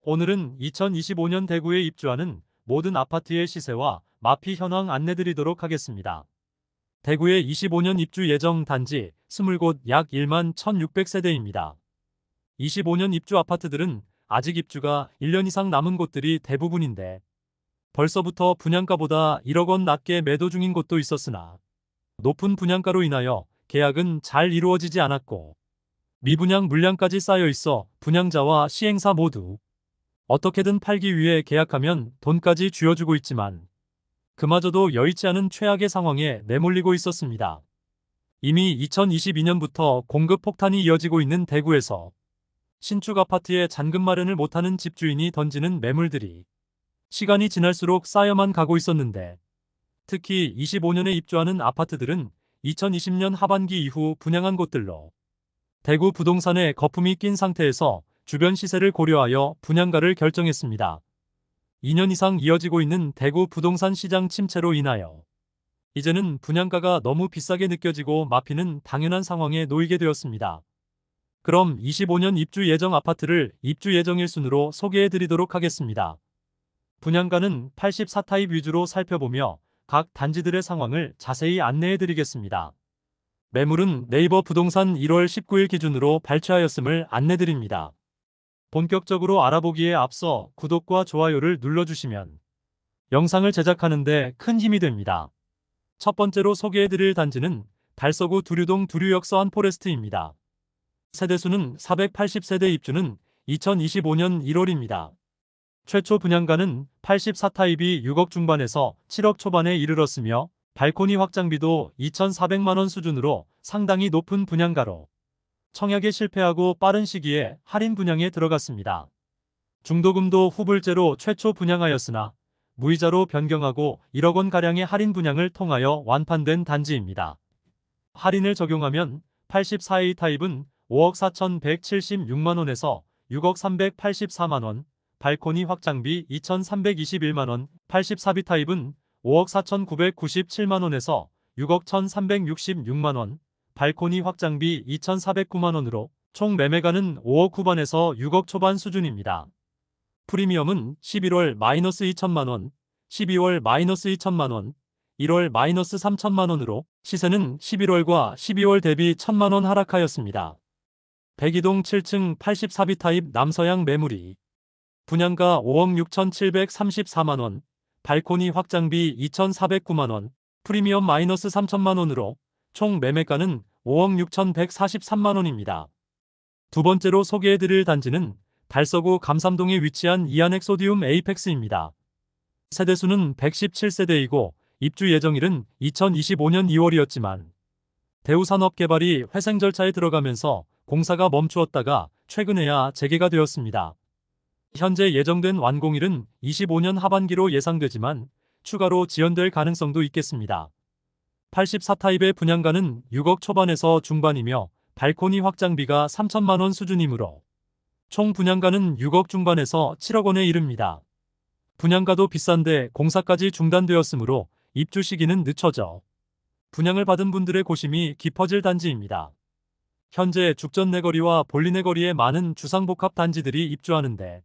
오늘은 2025년 대구에 입주하는 모든 아파트의 시세와 마피 현황 안내드리도록 하겠습니다. 대구의 25년 입주 예정 단지 20곳 약 1만 1,600세대입니다. 25년 입주 아파트들은 아직 입주가 1년 이상 남은 곳들이 대부분인데 벌써부터 분양가보다 1억 원 낮게 매도 중인 곳도 있었으나 높은 분양가로 인하여 계약은 잘 이루어지지 않았고 미분양 물량까지 쌓여 있어 분양자와 시행사 모두 어떻게든 팔기 위해 계약하면 돈까지 쥐어주고 있지만 그마저도 여의치 않은 최악의 상황에 내몰리고 있었습니다. 이미 2022년부터 공급 폭탄이 이어지고 있는 대구에서 신축 아파트에 잔금 마련을 못하는 집주인이 던지는 매물들이 시간이 지날수록 쌓여만 가고 있었는데 특히 25년에 입주하는 아파트들은 2020년 하반기 이후 분양한 곳들로 대구 부동산에 거품이 낀 상태에서 주변 시세를 고려하여 분양가를 결정했습니다. 2년 이상 이어지고 있는 대구 부동산 시장 침체로 인하여 이제는 분양가가 너무 비싸게 느껴지고 마피는 당연한 상황에 놓이게 되었습니다. 그럼 25년 입주 예정 아파트를 입주 예정 1순으로 소개해드리도록 하겠습니다. 분양가는 84타입 위주로 살펴보며 각 단지들의 상황을 자세히 안내해드리겠습니다. 매물은 네이버 부동산 1월 19일 기준으로 발췌하였음을 안내드립니다. 본격적으로 알아보기에 앞서 구독과 좋아요를 눌러주시면 영상을 제작하는 데 큰 힘이 됩니다. 첫 번째로 소개해드릴 단지는 달서구 두류동 두류역서 한포레스트입니다. 세대수는 480세대, 입주는 2025년 1월입니다. 최초 분양가는 84타입이 6억 중반에서 7억 초반에 이르렀으며 발코니 확장비도 2,400만원 수준으로 상당히 높은 분양가로 청약에 실패하고 빠른 시기에 할인 분양에 들어갔습니다. 중도금도 후불제로 최초 분양하였으나 무이자로 변경하고 1억 원가량의 할인 분양을 통하여 완판된 단지입니다. 할인을 적용하면 84A 타입은 5억 4,176만원에서 6억 384만원, 발코니 확장비 2,321만원, 84B 타입은 5억 4,997만원에서 6억 1,366만원, 발코니 확장비 2,409만원으로 총 매매가는 5억 후반에서 6억 초반 수준입니다. 프리미엄은 11월 마이너스 2천만원, 12월 마이너스 2천만원, 1월 마이너스 3천만원으로 시세는 11월과 12월 대비 1,000만원 하락하였습니다. 백이동 7층 84B 타입 남서양 매물이 분양가 5억 6,734만원, 발코니 확장비 2,409만원, 프리미엄 마이너스 3천만원으로 총 매매가는 5억 6,143만원입니다. 두 번째로 소개해드릴 단지는 달서구 감삼동에 위치한 이안엑 소디움 에이펙스입니다. 세대수는 117세대이고 입주 예정일은 2025년 2월이었지만 대우산업개발이 회생 절차에 들어가면서 공사가 멈추었다가 최근에야 재개가 되었습니다. 현재 예정된 완공일은 25년 하반기로 예상되지만 추가로 지연될 가능성도 있겠습니다. 84타입의 분양가는 6억 초반에서 중반이며 발코니 확장비가 3천만원 수준이므로 총 분양가는 6억 중반에서 7억 원에 이릅니다. 분양가도 비싼데 공사까지 중단되었으므로 입주 시기는 늦춰져 분양을 받은 분들의 고심이 깊어질 단지입니다. 현재 죽전내거리와 볼리내거리에 많은 주상복합 단지들이 입주하는데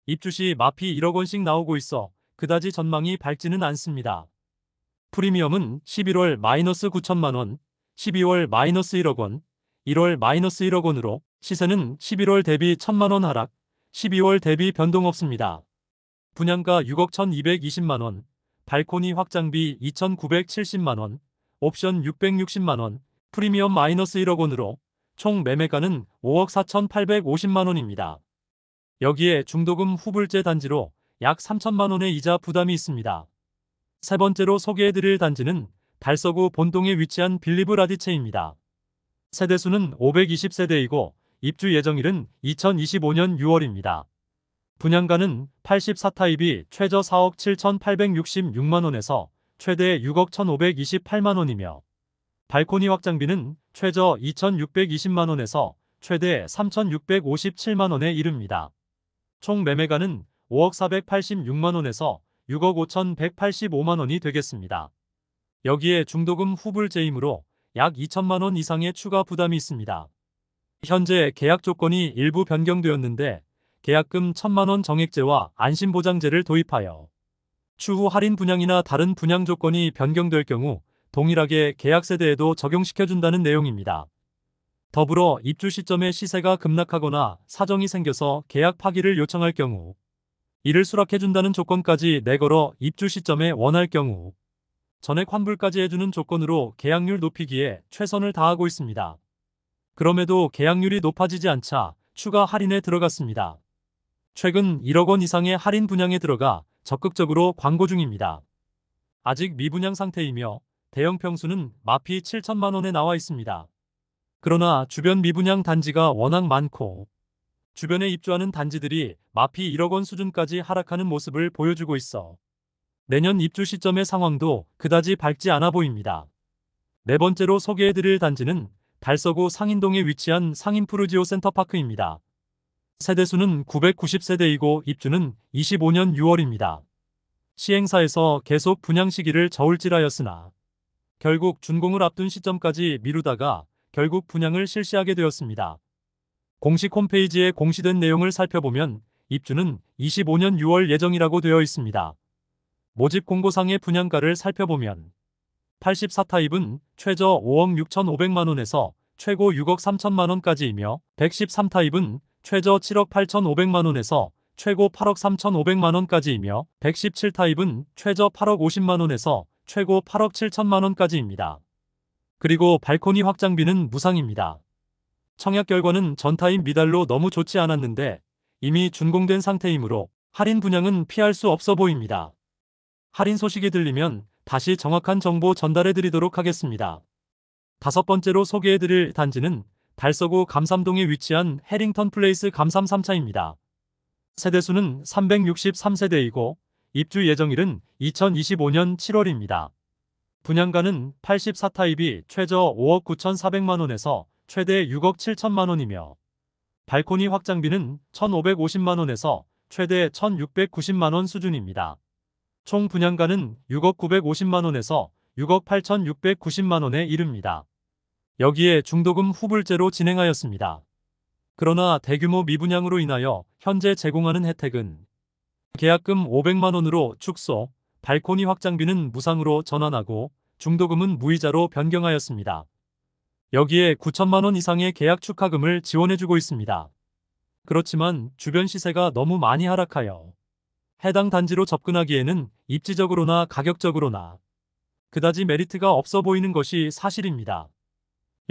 입주 시 마피 1억 원씩 나오고 있어 그다지 전망이 밝지는 않습니다. 프리미엄은 11월 마이너스 9천만원, 12월 마이너스 1억 원, 1월 마이너스 1억 원으로 시세는 11월 대비 1,000만원 하락, 12월 대비 변동 없습니다. 분양가 6억 1,220만원, 발코니 확장비 2,970만원, 옵션 660만원, 프리미엄 마이너스 1억 원으로 총 매매가는 5억 4,850만원입니다. 여기에 중도금 후불제 단지로 약 3천만원의 이자 부담이 있습니다. 세 번째로 소개해드릴 단지는 달서구 본동에 위치한 빌리브 라디체입니다. 세대수는 520세대이고 입주 예정일은 2025년 6월입니다. 분양가는 84타입이 최저 4억 7,866만원에서 최대 6억 1,528만원이며 발코니 확장비는 최저 2,620만원에서 최대 3,657만원에 이릅니다. 총 매매가는 5억 486만원에서 6억 5,185만원이 되겠습니다. 여기에 중도금 후불제이므로 약 2천만원 이상의 추가 부담이 있습니다. 현재 계약 조건이 일부 변경되었는데 계약금 1,000만원 정액제와 안심보장제를 도입하여 추후 할인 분양이나 다른 분양 조건이 변경될 경우 동일하게 계약 세대에도 적용시켜준다는 내용입니다. 더불어 입주 시점에 시세가 급락하거나 사정이 생겨서 계약 파기를 요청할 경우 이를 수락해준다는 조건까지 내걸어 입주 시점에 원할 경우 전액 환불까지 해주는 조건으로 계약률 높이기에 최선을 다하고 있습니다. 그럼에도 계약률이 높아지지 않자 추가 할인에 들어갔습니다. 최근 1억 원 이상의 할인 분양에 들어가 적극적으로 광고 중입니다. 아직 미분양 상태이며 대형 평수는 마피 7천만 원에 나와 있습니다. 그러나 주변 미분양 단지가 워낙 많고 주변에 입주하는 단지들이 마피 1억 원 수준까지 하락하는 모습을 보여주고 있어 내년 입주 시점의 상황도 그다지 밝지 않아 보입니다. 네 번째로 소개해드릴 단지는 달서구 상인동에 위치한 상인푸르지오 센터파크입니다. 세대수는 990세대이고 입주는 25년 6월입니다. 시행사에서 계속 분양 시기를 저울질하였으나 결국 준공을 앞둔 시점까지 미루다가 결국 분양을 실시하게 되었습니다. 공식 홈페이지에 공시된 내용을 살펴보면 입주는 25년 6월 예정이라고 되어 있습니다. 모집 공고상의 분양가를 살펴보면 84타입은 최저 5억 6,500만원에서 최고 6억 3천만원까지이며 113타입은 최저 7억 8,500만원에서 최고 8억 3,500만원까지이며 117타입은 최저 8억 50만원에서 최고 8억 7천만원까지입니다. 그리고 발코니 확장비는 무상입니다. 청약 결과는 전타입 미달로 너무 좋지 않았는데 이미 준공된 상태이므로 할인 분양은 피할 수 없어 보입니다. 할인 소식이 들리면 다시 정확한 정보 전달해 드리도록 하겠습니다. 다섯 번째로 소개해드릴 단지는 달서구 감삼동에 위치한 해링턴 플레이스 감삼 3차입니다. 세대수는 363세대이고 입주 예정일은 2025년 7월입니다. 분양가는 84타입이 최저 5억 9,400만원에서 최대 6억 7천만원이며 발코니 확장비는 1,550만원에서 최대 1,690만원 수준입니다. 총 분양가는 6억 950만원에서 6억 8,690만원에 이릅니다. 여기에 중도금 후불제로 진행하였습니다. 그러나 대규모 미분양으로 인하여 현재 제공하는 혜택은 계약금 500만원으로 축소, 발코니 확장비는 무상으로 전환하고 중도금은 무이자로 변경하였습니다. 여기에 9천만원 이상의 계약 축하금을 지원해주고 있습니다. 그렇지만 주변 시세가 너무 많이 하락하여 해당 단지로 접근하기에는 입지적으로나 가격적으로나 그다지 메리트가 없어 보이는 것이 사실입니다.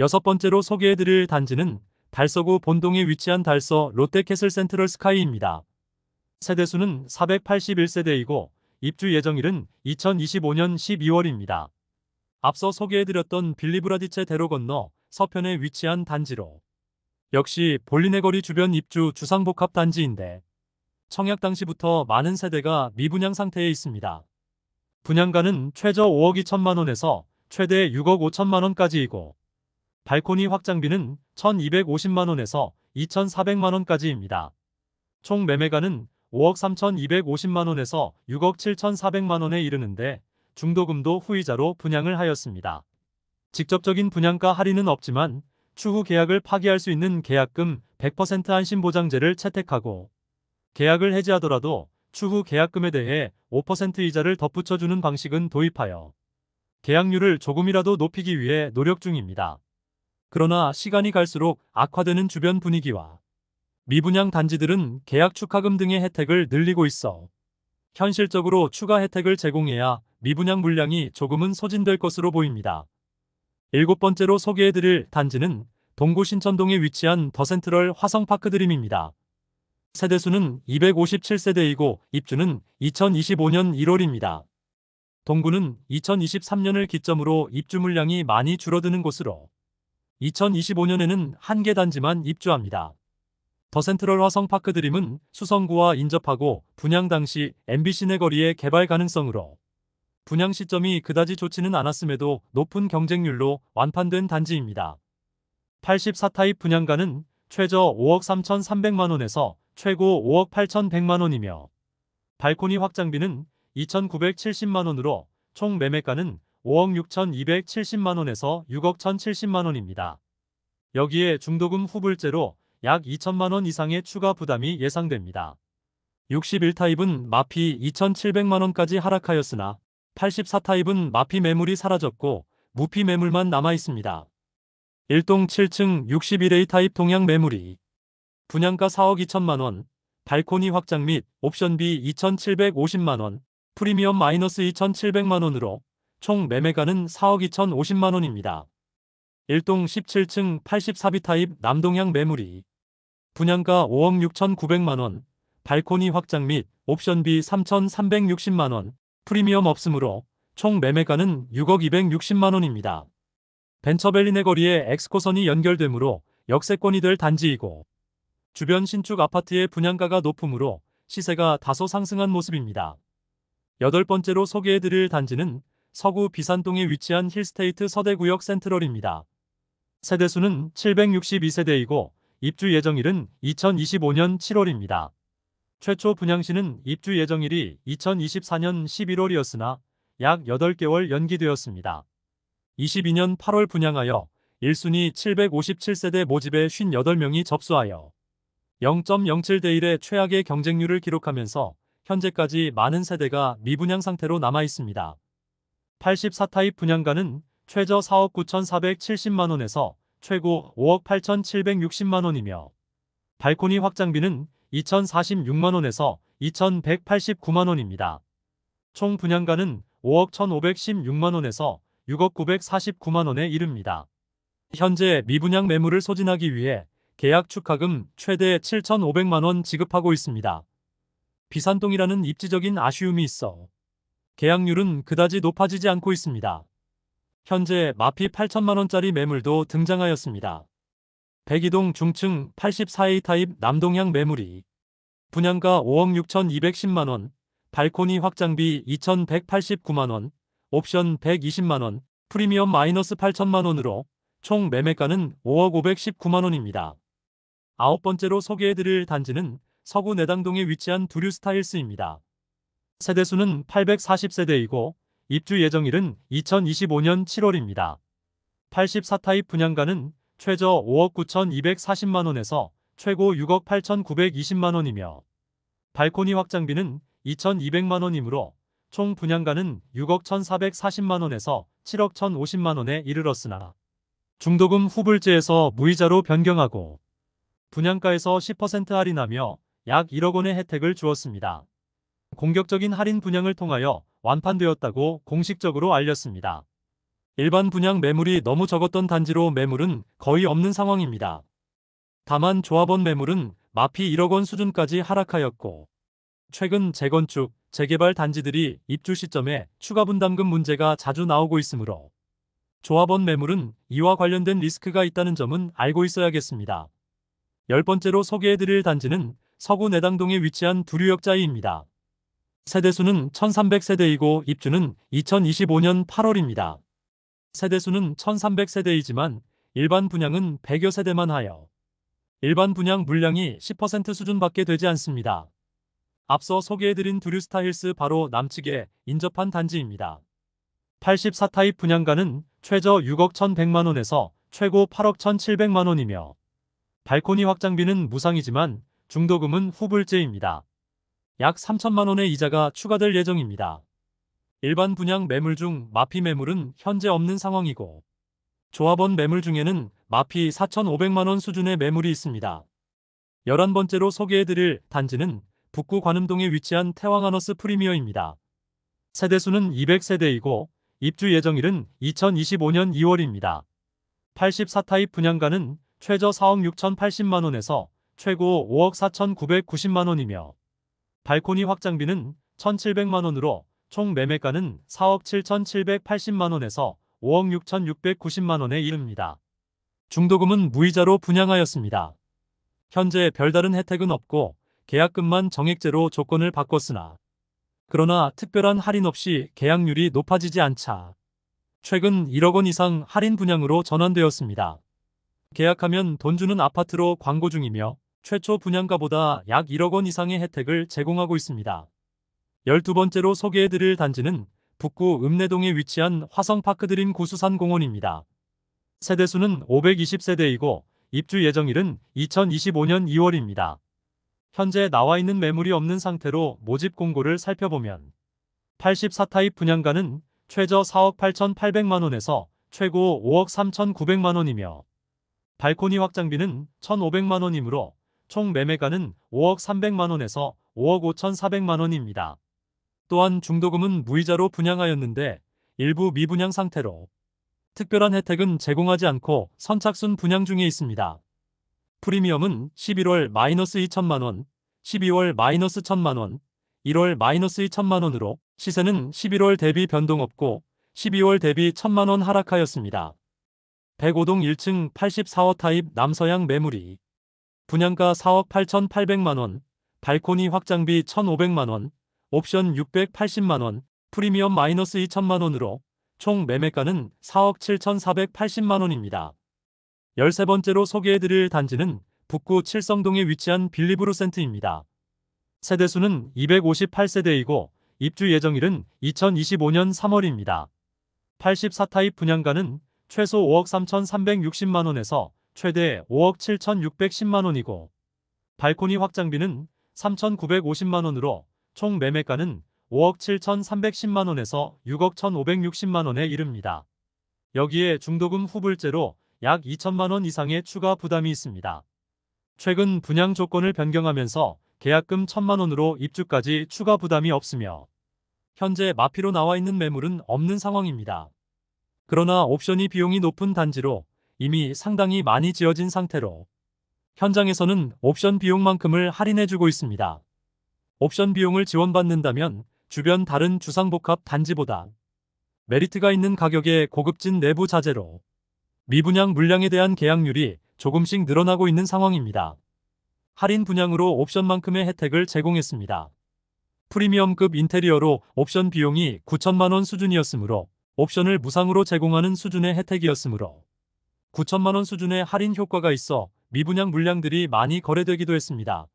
여섯 번째로 소개해드릴 단지는 달서구 본동에 위치한 달서 롯데캐슬 센트럴 스카이입니다. 세대수는 481세대이고 입주 예정일은 2025년 12월입니다. 앞서 소개해드렸던 빌리브라디체 대로 건너 서편에 위치한 단지로 역시 볼리네 거리 주변 입주 주상복합 단지인데 청약 당시부터 많은 세대가 미분양 상태에 있습니다. 분양가는 최저 5억 2천만원에서 최대 6억 5천만원까지이고 발코니 확장비는 1,250만원에서 2,400만원까지입니다. 총 매매가는 5억 3,250만원에서 6억 7,400만원에 이르는데 중도금도 후이자로 분양을 하였습니다. 직접적인 분양가 할인은 없지만 추후 계약을 파기할 수 있는 계약금 100% 안심보장제를 채택하고 계약을 해지하더라도 추후 계약금에 대해 5% 이자를 덧붙여주는 방식은 도입하여 계약률을 조금이라도 높이기 위해 노력 중입니다. 그러나 시간이 갈수록 악화되는 주변 분위기와 미분양 단지들은 계약 축하금 등의 혜택을 늘리고 있어 현실적으로 추가 혜택을 제공해야 미분양 물량이 조금은 소진될 것으로 보입니다. 일곱 번째로 소개해드릴 단지는 동구 신천동에 위치한 더센트럴 화성파크드림입니다. 세대수는 257세대이고 입주는 2025년 1월입니다. 동구는 2023년을 기점으로 입주 물량이 많이 줄어드는 곳으로 2025년에는 한 개 단지만 입주합니다. 더센트럴 화성파크드림은 수성구와 인접하고 분양 당시 MBC 내거리의 개발 가능성으로 분양 시점이 그다지 좋지는 않았음에도 높은 경쟁률로 완판된 단지입니다. 84타입 분양가는 최저 5억 3,300만원에서 최고 5억 8,100만원이며 발코니 확장비는 2,970만원으로 총 매매가는 5억 6,270만원에서 6억 1,070만원입니다. 여기에 중도금 후불제로 약 2천만 원 이상의 추가 부담이 예상됩니다. 61타입은 마피 2,700만 원까지 하락하였으나 84타입은 마피 매물이 사라졌고 무피 매물만 남아 있습니다. 1동 7층 61A 타입 동양 매물이 분양가 4억 2천만 원, 발코니 확장 및 옵션비 2,750만 원, 프리미엄 마이너스 2,700만 원으로 총 매매가는 4억 2,050만 원입니다. 1동 17층 84B 타입 남동향 매물이 분양가 5억 6,900만 원, 발코니 확장 및 옵션비 3,360만 원, 프리미엄 없으므로 총 매매가는 6억 260만 원입니다. 벤처밸리 내거리에 엑스코선이 연결되므로 역세권이 될 단지이고 주변 신축 아파트의 분양가가 높으므로 시세가 다소 상승한 모습입니다. 8번째로 소개해드릴 단지는 서구 비산동에 위치한 힐스테이트 서대구역 센트럴입니다. 세대수는 762세대이고 입주 예정일은 2025년 7월입니다. 최초 분양시는 입주 예정일이 2024년 11월이었으나 약 8개월 연기되었습니다. 22년 8월 분양하여 1순위 757세대 모집에 58명이 접수하여 0.07대 1의 최악의 경쟁률을 기록하면서 현재까지 많은 세대가 미분양 상태로 남아 있습니다. 84타입 분양가는 최저 4억 9,470만 원에서 최고 5억 8,760만 원이며 발코니 확장비는 2,046만 원에서 2,189만 원입니다. 총 분양가는 5억 1,516만 원에서 6억 949만 원에 이릅니다. 현재 미분양 매물을 소진하기 위해 계약 축하금 최대 7,500만 원 지급하고 있습니다. 비산동이라는 입지적인 아쉬움이 있어 계약률은 그다지 높아지지 않고 있습니다. 현재 마피 8천만 원짜리 매물도 등장하였습니다. 백이동 중층 84A 타입 남동향 매물이 분양가 5억 6,210만 원, 발코니 확장비 2,189만 원, 옵션 120만 원, 프리미엄 마이너스 8천만 원으로 총 매매가는 5억 519만 원입니다. 9번째로 소개해드릴 단지는 서구 내당동에 위치한 두류스타일스입니다. 세대수는 840세대이고 입주 예정일은 2025년 7월입니다. 84타입 분양가는 최저 5억 9,240만 원에서 최고 6억 8,920만 원이며 발코니 확장비는 2,200만 원이므로 총 분양가는 6억 1,440만 원에서 7억 1,050만 원에 이르렀으나 중도금 후불제에서 무이자로 변경하고 분양가에서 10% 할인하며 약 1억 원의 혜택을 주었습니다. 공격적인 할인 분양을 통하여 완판되었다고 공식적으로 알렸습니다. 일반 분양 매물이 너무 적었던 단지로 매물은 거의 없는 상황입니다. 다만 조합원 매물은 마피 1억 원 수준까지 하락하였고 최근 재건축, 재개발 단지들이 입주 시점에 추가 분담금 문제가 자주 나오고 있으므로 조합원 매물은 이와 관련된 리스크가 있다는 점은 알고 있어야겠습니다. 10번째로 소개해드릴 단지는 서구 내당동에 위치한 두류역자이입니다. 세대수는 1,300세대이고 입주는 2025년 8월입니다. 세대수는 1,300세대이지만 일반 분양은 100여 세대만 하여 일반 분양 물량이 10% 수준밖에 되지 않습니다. 앞서 소개해드린 두류스타일스 바로 남측에 인접한 단지입니다. 84타입 분양가는 최저 6억 1,100만 원에서 최고 8억 1,700만 원이며 발코니 확장비는 무상이지만 중도금은 후불제입니다. 약 3천만 원의 이자가 추가될 예정입니다. 일반 분양 매물 중 마피 매물은 현재 없는 상황이고 조합원 매물 중에는 마피 4,500만 원 수준의 매물이 있습니다. 11번째로 소개해드릴 단지는 북구 관음동에 위치한 태왕하너스 프리미어입니다. 세대수는 200세대이고 입주 예정일은 2025년 2월입니다. 84타입 분양가는 최저 4억 6,080만 원에서 최고 5억 4,990만 원이며 발코니 확장비는 1,700만 원으로 총 매매가는 4억 7,780만 원에서 5억 6,690만 원에 이릅니다. 중도금은 무이자로 분양하였습니다. 현재 별다른 혜택은 없고 계약금만 정액제로 조건을 바꿨으나 그러나 특별한 할인 없이 계약률이 높아지지 않자 최근 1억 원 이상 할인 분양으로 전환되었습니다. 계약하면 돈 주는 아파트로 광고 중이며 최초 분양가보다 약 1억 원 이상의 혜택을 제공하고 있습니다. 12번째로 소개해드릴 단지는 북구 읍내동에 위치한 화성파크드림 구수산 공원입니다. 세대수는 520세대이고 입주 예정일은 2025년 2월입니다. 현재 나와 있는 매물이 없는 상태로 모집 공고를 살펴보면 84타입 분양가는 최저 4억 8,800만원에서 최고 5억 3,900만원이며 발코니 확장비는 1,500만원이므로 총 매매가는 5억 300만원에서 5억 5,400만원입니다. 또한 중도금은 무이자로 분양하였는데 일부 미분양 상태로 특별한 혜택은 제공하지 않고 선착순 분양 중에 있습니다. 프리미엄은 11월 마이너스 2천만원, 12월 마이너스 1천만원, 1월 마이너스 2천만원으로 시세는 11월 대비 변동 없고 12월 대비 1천만원 하락하였습니다. 105동 1층 84호 타입 남서양 매물이 분양가 4억 8,800만원, 발코니 확장비 1,500만원, 옵션 680만원, 프리미엄 마이너스 2천만원으로 총 매매가는 4억 7,480만원입니다. 13번째로 소개해드릴 단지는 북구 칠성동에 위치한 빌리브루센트입니다. 세대수는 258세대이고 입주 예정일은 2025년 3월입니다. 84타입 분양가는 최소 5억 3,360만원에서 최대 5억 7,610만원이고 발코니 확장비는 3,950만원으로 총 매매가는 5억 7,310만원에서 6억 1,560만원에 이릅니다. 여기에 중도금 후불제로 약 2천만원 이상의 추가 부담이 있습니다. 최근 분양 조건을 변경하면서 계약금 1,000만원으로 입주까지 추가 부담이 없으며 현재 마피로 나와 있는 매물은 없는 상황입니다. 그러나 옵션이 비용이 높은 단지로 이미 상당히 많이 지어진 상태로 현장에서는 옵션 비용만큼을 할인해주고 있습니다. 옵션 비용을 지원받는다면 주변 다른 주상복합 단지보다 메리트가 있는 가격의 고급진 내부 자재로 미분양 물량에 대한 계약률이 조금씩 늘어나고 있는 상황입니다. 할인 분양으로 옵션만큼의 혜택을 제공했습니다. 프리미엄급 인테리어로 옵션 비용이 9천만원 수준이었으므로 옵션을 무상으로 제공하는 수준의 혜택이었으므로 9천만원 수준의 할인 효과가 있어 미분양 물량들이 많이 거래되기도 했습니다.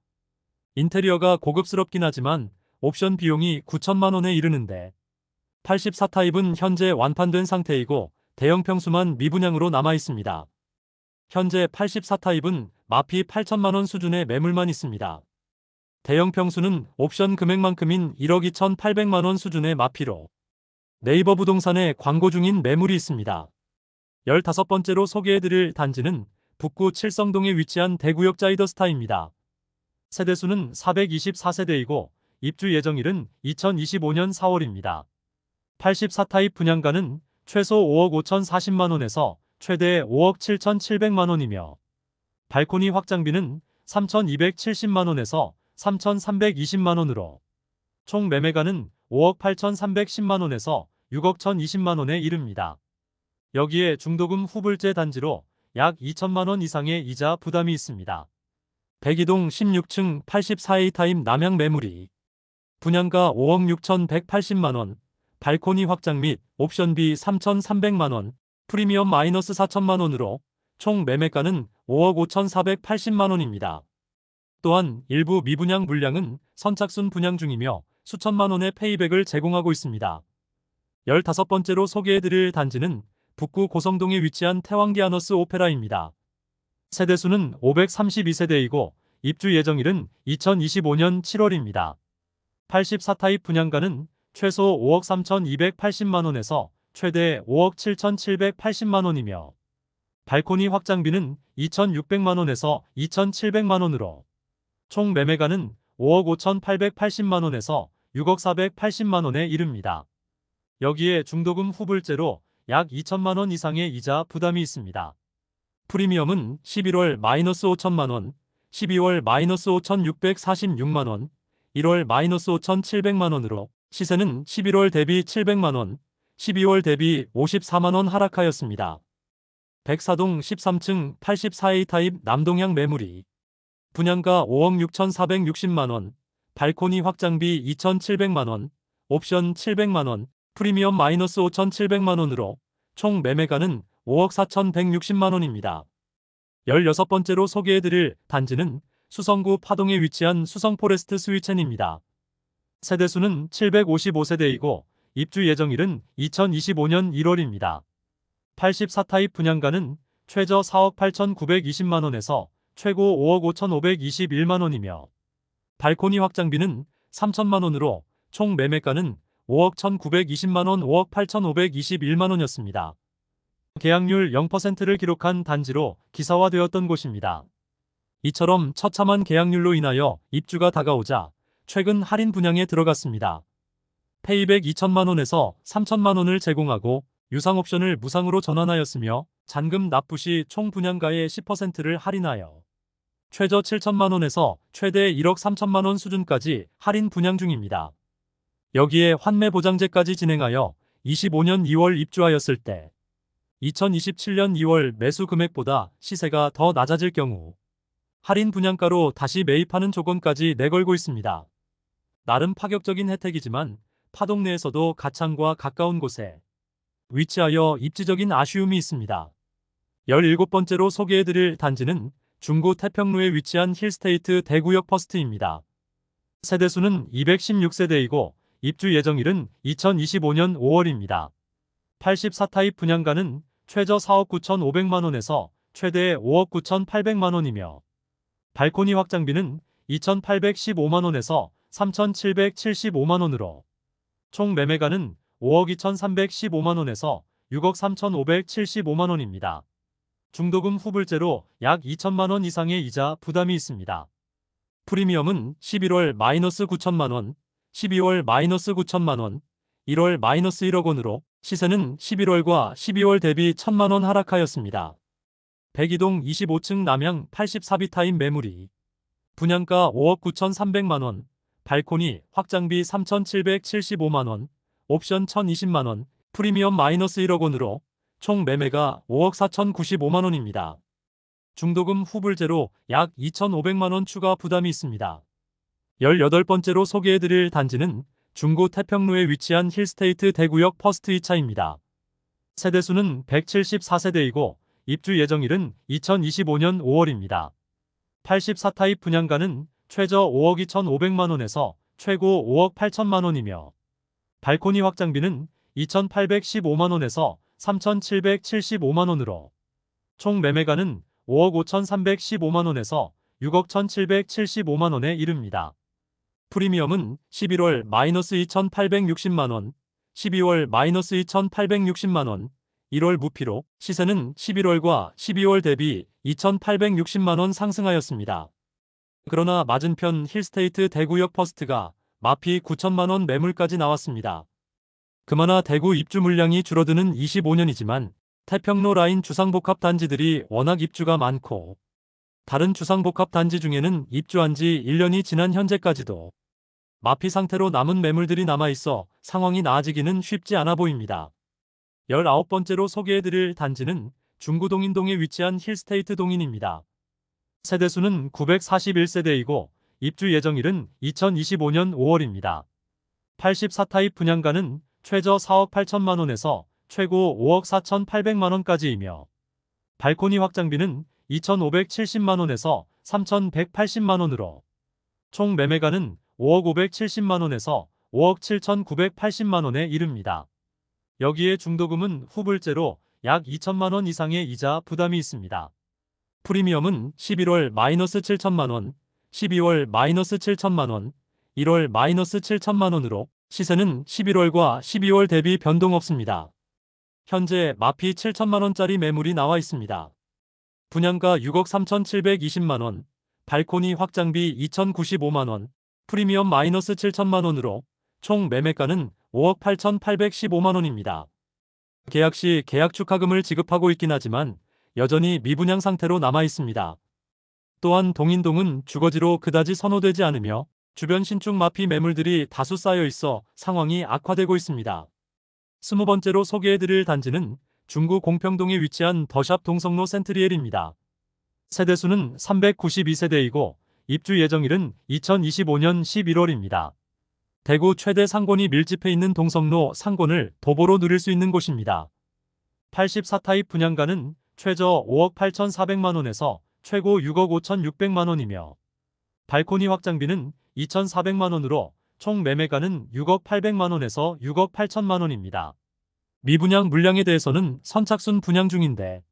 인테리어가 고급스럽긴 하지만 옵션 비용이 9천만원에 이르는데 84타입은 현재 완판된 상태이고 대형 평수만 미분양으로 남아 있습니다. 현재 84타입은 마피 8천만원 수준의 매물만 있습니다. 대형 평수는 옵션 금액만큼인 1억 2,800만원 수준의 마피로 네이버 부동산에 광고 중인 매물이 있습니다. 15번째로 소개해드릴 단지는 북구 칠성동에 위치한 대구역 자이더스타입니다. 세대수는 424세대이고 입주 예정일은 2025년 4월입니다. 84타입 분양가는 최소 5억 5,040만원에서 최대 5억 7,700만원이며 발코니 확장비는 3,270만원에서 3,320만원으로 총 매매가는 5억 8,310만원에서 6억 1,020만원에 이릅니다. 여기에 중도금 후불제 단지로 약 2천만원 이상의 이자 부담이 있습니다. 102동 16층 84A 타입 남양 매물이 분양가 5억 6,180만원, 발코니 확장 및 옵션비 3,300만원, 프리미엄 마이너스 4천만원으로 총 매매가는 5억 5,480만원입니다. 또한 일부 미분양 물량은 선착순 분양 중이며 수천만원의 페이백을 제공하고 있습니다. 15번째로 소개해드릴 단지는 북구 고성동에 위치한 태왕기 아너스 오페라입니다. 세대수는 532세대이고 입주 예정일은 2025년 7월입니다. 84타입 분양가는 최소 5억 3,280만원에서 최대 5억 7,780만원이며 발코니 확장비는 2,600만원에서 2,700만원으로 총 매매가는 5억 5,880만원에서 6억 480만원에 이릅니다. 여기에 중도금 후불제로 약 2천만원 이상의 이자 부담이 있습니다. 프리미엄은 11월 마이너스 5천만원, 12월 마이너스 5,646만원, 1월 마이너스 5,700만원으로 시세는 11월 대비 700만원, 12월 대비 54만원 하락하였습니다. 104동 13층 84A 타입 남동향 매물이 분양가 5억 6,460만원, 발코니 확장비 2,700만원, 옵션 700만원, 프리미엄 마이너스 5,700만원으로 총 매매가는 5억 4,160만원입니다. 16번째로 소개해드릴 단지는 수성구 파동에 위치한 수성포레스트 스위첸입니다. 세대수는 755세대이고 입주 예정일은 2025년 1월입니다. 84타입 분양가는 최저 4억 8,920만원에서 최고 5억 5,521만원이며 발코니 확장비는 3천만원으로 총 매매가는 5억 1,920만원, 5억 8,521만원이었습니다. 계약률 0%를 기록한 단지로 기사화되었던 곳입니다. 이처럼 처참한 계약률로 인하여 입주가 다가오자 최근 할인 분양에 들어갔습니다. 페이백 2천만원에서 3천만원을 제공하고 유상 옵션을 무상으로 전환하였으며 잔금 납부 시 총 분양가의 10%를 할인하여 최저 7천만원에서 최대 1억 3천만원 수준까지 할인 분양 중입니다. 여기에 환매 보장제까지 진행하여 25년 2월 입주하였을 때 2027년 2월 매수 금액보다 시세가 더 낮아질 경우 할인 분양가로 다시 매입하는 조건까지 내걸고 있습니다. 나름 파격적인 혜택이지만 파동 내에서도 가창과 가까운 곳에 위치하여 입지적인 아쉬움이 있습니다. 17번째로 소개해드릴 단지는 중구 태평로에 위치한 힐스테이트 대구역 퍼스트입니다. 세대수는 216세대이고 입주 예정일은 2025년 5월입니다. 84타입 분양가는 최저 4억 9,500만원에서 최대 5억 9,800만원이며 발코니 확장비는 2,815만원에서 3,775만원으로 총 매매가는 5억 2,315만원에서 6억 3,575만원입니다. 중도금 후불제로 약 2천만원 이상의 이자 부담이 있습니다. 프리미엄은 11월 마이너스 9천만원, 12월 마이너스 9천만원, 1월 마이너스 1억 원으로 시세는 11월과 12월 대비 1천만원 하락하였습니다. 백이동 25층 남향 84비타임 매물이 분양가 5억 9,300만원, 발코니 확장비 3,775만원, 옵션 1,020만원, 프리미엄 마이너스 1억 원으로 총 매매가 5억 4,095만원입니다. 중도금 후불제로 약 2,500만원 추가 부담이 있습니다. 18번째로 소개해드릴 단지는 중구 태평로에 위치한 힐스테이트 대구역 퍼스트 2차입니다. 세대수는 174세대이고 입주 예정일은 2025년 5월입니다. 84타입 분양가는 최저 5억 2,500만원에서 최고 5억 8천만원이며 발코니 확장비는 2,815만원에서 3,775만원으로 총 매매가는 5억 5,315만원에서 6억 1,775만원에 이릅니다. 프리미엄은 11월 마이너스 2,860만원, 12월 마이너스 2,860만원, 1월 무피로 시세는 11월과 12월 대비 2,860만원 상승하였습니다. 그러나 맞은편 힐스테이트 대구역 퍼스트가 마피 9천만원 매물까지 나왔습니다. 그마나 대구 입주 물량이 줄어드는 25년이지만 태평로 라인 주상복합 단지들이 워낙 입주가 많고 다른 주상복합 단지 중에는 입주한 지 1년이 지난 현재까지도 마피 상태로 남은 매물들이 남아있어 상황이 나아지기는 쉽지 않아 보입니다. 19번째로 소개해드릴 단지는 중구 동인동에 위치한 힐스테이트 동인입니다. 세대수는 941세대이고 입주 예정일은 2025년 5월입니다. 84타입 분양가는 최저 4억 8천만원에서 최고 5억 4,800만원까지이며 발코니 확장비는 2,570만원에서 3,180만원으로 총 매매가는 5억 570만원에서 5억 7,980만원에 이릅니다. 여기에 중도금은 후불제로 약 2천만원 이상의 이자 부담이 있습니다. 프리미엄은 11월 마이너스 7천만원, 12월 마이너스 7천만원, 1월 마이너스 7천만원으로 시세는 11월과 12월 대비 변동 없습니다. 현재 마피 7천만원짜리 매물이 나와 있습니다. 분양가 6억 3,720만원, 발코니 확장비 2,095만원, 프리미엄 마이너스 7천만원으로 총 매매가는 5억 8,815만원입니다. 계약 시 계약 축하금을 지급하고 있긴 하지만 여전히 미분양 상태로 남아 있습니다. 또한 동인동은 주거지로 그다지 선호되지 않으며 주변 신축 마피 매물들이 다수 쌓여 있어 상황이 악화되고 있습니다. 20번째로 소개해드릴 단지는 중구 공평동에 위치한 더샵 동성로 센트리엘입니다. 세대수는 392세대이고 입주 예정일은 2025년 11월입니다. 대구 최대 상권이 밀집해 있는 동성로 상권을 도보로 누릴 수 있는 곳입니다. 84타입 분양가는 최저 5억 8,400만원에서 최고 6억 5,600만원이며 발코니 확장비는 2,400만원으로 총 매매가는 6억 800만원에서 6억 8천만원입니다. 미분양 물량에 대해서는 선착순 분양 중인데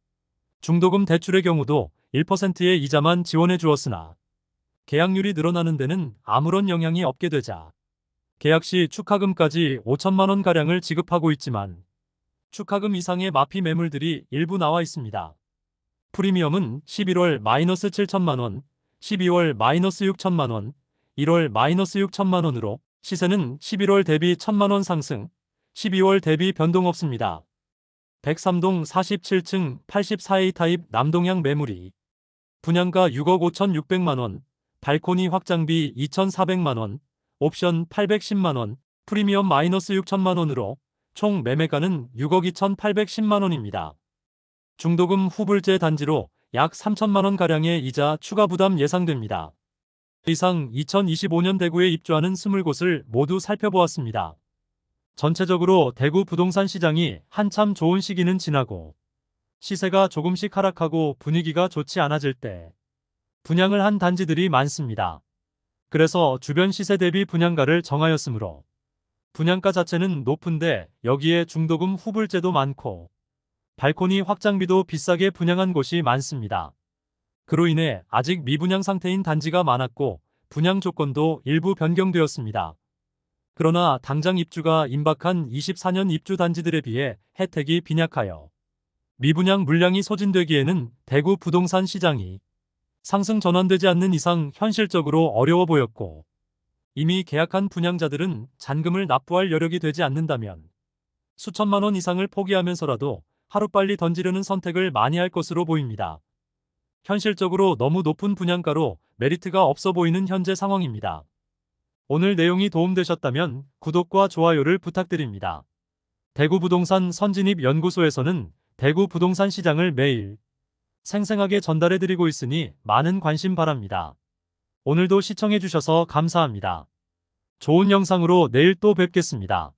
중도금 대출의 경우도 1%의 이자만 지원해 주었으나 계약률이 늘어나는 데는 아무런 영향이 없게 되자 계약 시 축하금까지 5천만 원가량을 지급하고 있지만 축하금 이상의 마피 매물들이 일부 나와 있습니다. 프리미엄은 11월 마이너스 7천만 원, 12월 마이너스 6천만 원, 1월 마이너스 6천만 원으로 시세는 11월 대비 1천만 원 상승, 12월 대비 변동 없습니다. 103동 47층 84A 타입 남동향 매물이 분양가 6억 5,600만 원, 발코니 확장비 2,400만 원, 옵션 810만 원, 프리미엄 마이너스 6천만 원으로 총 매매가는 6억 2,810만 원입니다. 중도금 후불제 단지로 약 3천만 원가량의 이자 추가 부담 예상됩니다. 이상 2025년 대구에 입주하는 20곳을 모두 살펴보았습니다. 전체적으로 대구 부동산 시장이 한참 좋은 시기는 지나고 시세가 조금씩 하락하고 분위기가 좋지 않아질 때 분양을 한 단지들이 많습니다. 그래서 주변 시세 대비 분양가를 정하였으므로 분양가 자체는 높은데 여기에 중도금 후불제도 많고 발코니 확장비도 비싸게 분양한 곳이 많습니다. 그로 인해 아직 미분양 상태인 단지가 많았고 분양 조건도 일부 변경되었습니다. 그러나 당장 입주가 임박한 24년 입주 단지들에 비해 혜택이 빈약하여 미분양 물량이 소진되기에는 대구 부동산 시장이 상승 전환되지 않는 이상 현실적으로 어려워 보였고 이미 계약한 분양자들은 잔금을 납부할 여력이 되지 않는다면 수천만 원 이상을 포기하면서라도 하루빨리 던지려는 선택을 많이 할 것으로 보입니다. 현실적으로 너무 높은 분양가로 메리트가 없어 보이는 현재 상황입니다. 오늘 내용이 도움되셨다면 구독과 좋아요를 부탁드립니다. 대구 부동산 선진입 연구소에서는 대구 부동산 시장을 매일 생생하게 전달해드리고 있으니 많은 관심 바랍니다. 오늘도 시청해주셔서 감사합니다. 좋은 영상으로 내일 또 뵙겠습니다.